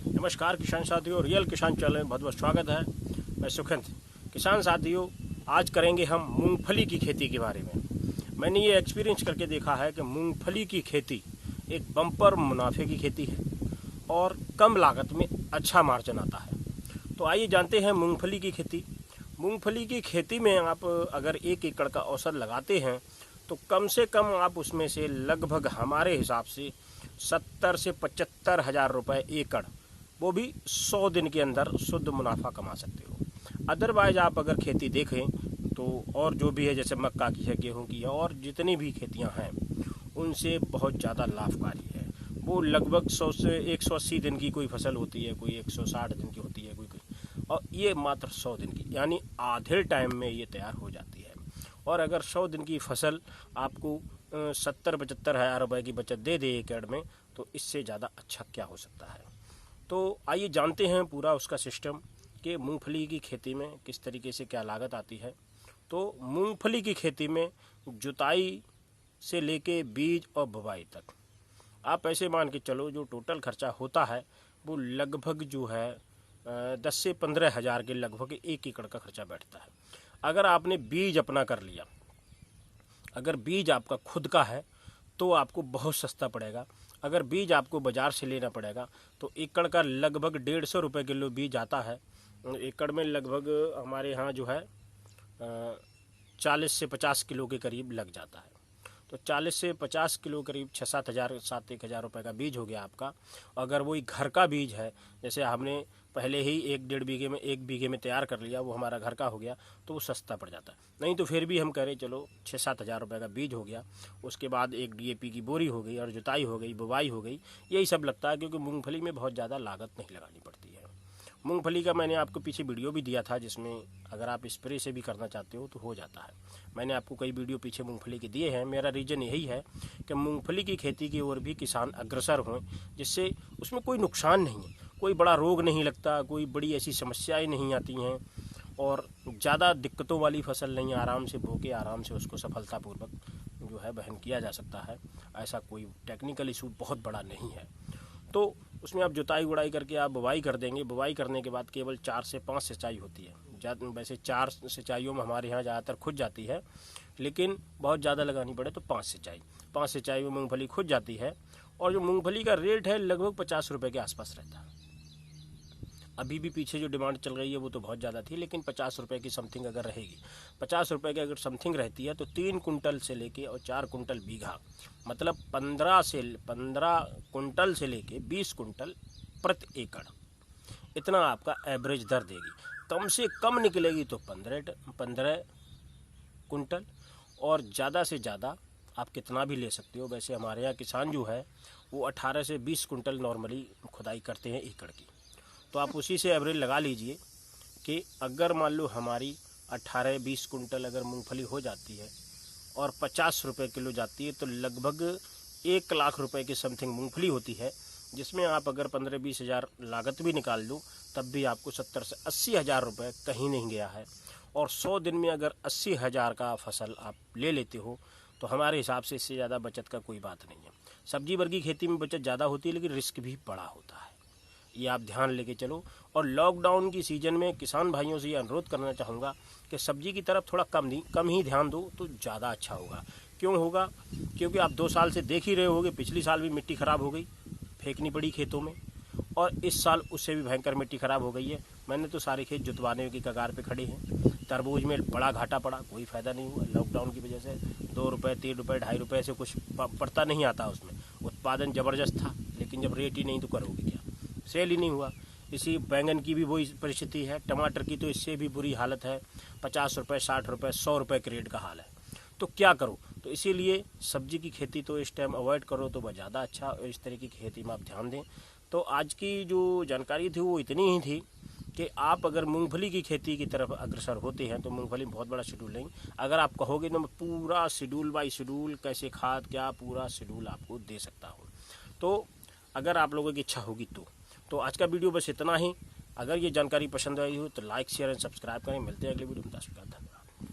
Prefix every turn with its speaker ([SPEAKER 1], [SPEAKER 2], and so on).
[SPEAKER 1] नमस्कार किसान साथियों, रियल किसान चैनल में बहुत बहुत स्वागत है। मैं सुखंत। किसान साथियों, आज करेंगे हम मूंगफली की खेती के बारे में। मैंने ये एक्सपीरियंस करके देखा है कि मूंगफली की खेती एक बम्पर मुनाफे की खेती है और कम लागत में अच्छा मार्जिन आता है। तो आइए जानते हैं मूंगफली की खेती। मूंगफली की खेती में आप अगर 1 एकड़ का औसत लगाते हैं तो कम से कम आप उसमें से लगभग हमारे हिसाब से 70 से 75 हज़ार रुपये एकड़, वो भी 100 दिन के अंदर शुद्ध मुनाफा कमा सकते हो। अदरवाइज आप अगर खेती देखें तो और जो भी है, जैसे मक्का की है, गेहूं की है और जितनी भी खेतियां हैं उनसे बहुत ज़्यादा लाभकारी है। वो लगभग 100 से 180 दिन की कोई फसल होती है, कोई 160 दिन की होती है, कोई और ये मात्र 100 दिन की, यानी आधे टाइम में ये तैयार हो जाती है। और अगर 100 दिन की फसल आपको 70-75 हज़ार रुपये की बचत दे दे एकड़ में, तो इससे ज़्यादा अच्छा क्या हो सकता है। तो आइए जानते हैं पूरा उसका सिस्टम कि मूंगफली की खेती में किस तरीके से क्या लागत आती है। तो मूंगफली की खेती में जुताई से लेके बीज और बुवाई तक आप ऐसे मान के चलो, जो टोटल खर्चा होता है वो लगभग जो है 10 से 15 हज़ार के लगभग 1 एकड़ का खर्चा बैठता है। अगर आपने बीज अपना कर लिया, अगर बीज आपका खुद का है तो आपको बहुत सस्ता पड़ेगा। अगर बीज आपको बाज़ार से लेना पड़ेगा तो एकड़ का लगभग 150 रुपये किलो बीज आता है। एकड़ में लगभग हमारे यहाँ जो है 40 से 50 किलो के करीब लग जाता है। तो 40 से 50 किलो करीब 6-7 हज़ार 7-1 हज़ार रुपये का बीज हो गया आपका। अगर वही घर का बीज है, जैसे हमने पहले ही 1-1.5 बीघे में 1 बीघे में तैयार कर लिया, वो हमारा घर का हो गया, तो वो सस्ता पड़ जाता है। नहीं तो फिर भी हम करें चलो 6-7 हज़ार रुपये का बीज हो गया, उसके बाद एक DAP की बोरी हो गई और जुताई हो गई, बुवाई हो गई, यही सब लगता है, क्योंकि मूँगफली में बहुत ज़्यादा लागत नहीं लगानी पड़ती है। मूंगफली का मैंने आपको पीछे वीडियो भी दिया था, जिसमें अगर आप स्प्रे से भी करना चाहते हो तो हो जाता है। मैंने आपको कई वीडियो पीछे मूंगफली के दिए हैं। मेरा रीज़न यही है कि मूंगफली की खेती की ओर भी किसान अग्रसर हों, जिससे उसमें कोई नुकसान नहीं है, कोई बड़ा रोग नहीं लगता, कोई बड़ी ऐसी समस्याएं नहीं आती हैं और ज़्यादा दिक्कतों वाली फसल नहीं। आराम से बो के आराम से उसको सफलतापूर्वक जो है वहन किया जा सकता है। ऐसा कोई टेक्निकल इशू बहुत बड़ा नहीं है। तो उसमें आप जुताई गुड़ाई करके आप बुवाई कर देंगे। बुवाई करने के बाद केवल 4 से 5 सिंचाई होती है। वैसे 4 सिंचाइयों में हमारे यहाँ ज़्यादातर खुद जाती है, लेकिन बहुत ज़्यादा लगानी पड़े तो 5 सिंचाई में मूंगफली खुद जाती है। और जो मूंगफली का रेट है लगभग 50 रुपये के आसपास रहता है। अभी भी पीछे जो डिमांड चल रही है वो तो बहुत ज़्यादा थी, लेकिन 50 रुपये की समथिंग अगर रहेगी, 50 रुपये की अगर समथिंग रहती है तो 3 कुंटल से लेके और 4 कुंटल बीघा, मतलब 15 कुंटल से लेके 20 कुंटल प्रति एकड़, इतना आपका एवरेज दर देगी। कम से कम निकलेगी तो 15 कुंटल, और ज़्यादा से ज़्यादा आप कितना भी ले सकते हो। वैसे हमारे यहाँ किसान जो है वो 18 से 20 कुंटल नॉर्मली खुदाई करते हैं एकड़ की। तो आप उसी से एवरेज लगा लीजिए कि अगर मान लो हमारी 18-20 कुंटल अगर मूंगफली हो जाती है और 50 रुपये किलो जाती है, तो लगभग 1 लाख रुपए की समथिंग मूंगफली होती है, जिसमें आप अगर 15-20 हज़ार लागत भी निकाल लो तब भी आपको 70 से 80 हज़ार रुपये कहीं नहीं गया है। और 100 दिन में अगर 80 हज़ार का फसल आप ले लेते हो तो हमारे हिसाब से इससे ज़्यादा बचत का कोई बात नहीं है। सब्जी वर्गी खेती में बचत ज़्यादा होती है, लेकिन रिस्क भी बड़ा होता है, ये आप ध्यान लेके चलो। और लॉकडाउन की सीज़न में किसान भाइयों से ये अनुरोध करना चाहूँगा कि सब्जी की तरफ थोड़ा कम ही ध्यान दो तो ज़्यादा अच्छा होगा। क्यों होगा? क्योंकि आप 2 साल से देख ही रहे होगे, पिछली साल भी मिट्टी ख़राब हो गई, फेंकनी पड़ी खेतों में, और इस साल उससे भी भयंकर मिट्टी ख़राब हो गई है। मैंने तो सारे खेत जुतवाने की कगार पे खड़े हैं। तरबूज में बड़ा घाटा पड़ा, कोई फ़ायदा नहीं हुआ लॉकडाउन की वजह से। 2 रुपये 3 रुपये 2.5 रुपये से कुछ पड़ता नहीं आता उसमें। उत्पादन ज़बरदस्त था, लेकिन जब रेट ही नहीं तो करोगे क्या, सेल ही नहीं हुआ। इसी बैंगन की भी वही परिस्थिति है, टमाटर की तो इससे भी बुरी हालत है। 50 रुपये 60 रुपये 100 रुपये के रेट का हाल है, तो क्या करो। तो इसीलिए सब्जी की खेती तो इस टाइम अवॉइड करो तो वह ज़्यादा अच्छा। इस तरीके की खेती में आप ध्यान दें। तो आज की जो जानकारी थी वो इतनी ही थी कि आप अगर मूंगफली की खेती की तरफ अग्रसर होते हैं तो मूंगफली में बहुत बड़ा शेड्यूल लेंगे। अगर आप कहोगे तो मैं पूरा शेड्यूल बाई शेड्यूल, कैसे खाद क्या, पूरा शेड्यूल आपको दे सकता हूँ। तो अगर आप लोगों की इच्छा होगी तो आज का वीडियो बस इतना ही। अगर ये जानकारी पसंद आई हो तो लाइक शेयर एंड सब्सक्राइब करें। मिलते हैं अगले वीडियो में। 10 धन्यवाद।